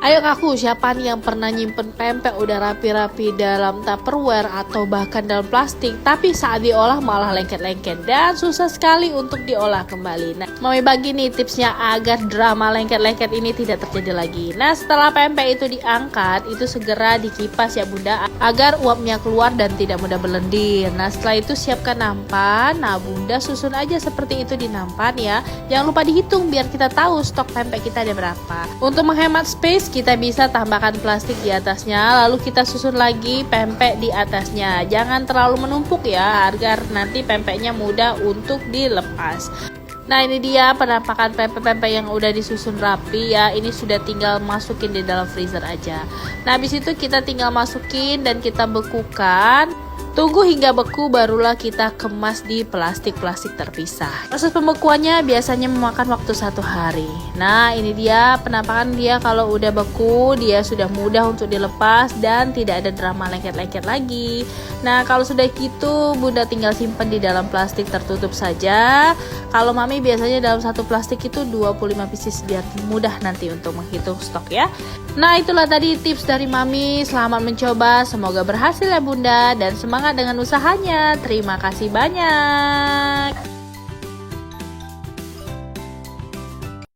Ayo ngaku, siapa nih yang pernah nyimpen pempek udah rapi-rapi dalam tupperware atau bahkan dalam plastik, tapi saat diolah malah lengket-lengket dan susah sekali untuk diolah kembali. Nah, Mami bagi nih tipsnya agar drama lengket-lengket ini tidak terjadi lagi. Nah, setelah pempek itu diangkat, itu segera dikipas ya Bunda, agar uapnya keluar dan tidak mudah berlendir. Nah, setelah itu siapkan nampan. Nah, Bunda susun aja seperti itu di nampan ya. Jangan lupa dihitung biar kita tahu stok pempek kita ada berapa. Untuk menghemat space, kita bisa tambahkan plastik di atasnya, lalu kita susun lagi pempek di atasnya. Jangan terlalu menumpuk ya, agar nanti pempeknya mudah untuk dilepas. Nah, ini dia penampakan pempek-pempek yang udah disusun rapi ya. Ini sudah tinggal masukin di dalam freezer aja. Nah, habis itu kita tinggal masukin dan kita bekukan. Tunggu hingga beku, barulah kita kemas di plastik-plastik terpisah. Proses pembekuannya biasanya memakan waktu 1 hari. Nah, ini dia penampakan dia kalau udah beku, dia sudah mudah untuk dilepas dan tidak ada drama lengket-lengket lagi. Nah, kalau sudah gitu, Bunda tinggal simpan di dalam plastik tertutup saja. Kalau Mami biasanya dalam satu plastik itu 25 pieces biar mudah nanti untuk menghitung stok ya. Nah, itulah tadi tips dari Mami. Selamat mencoba, semoga berhasil ya Bunda, dan semangat dengan usahanya. Terima kasih banyak.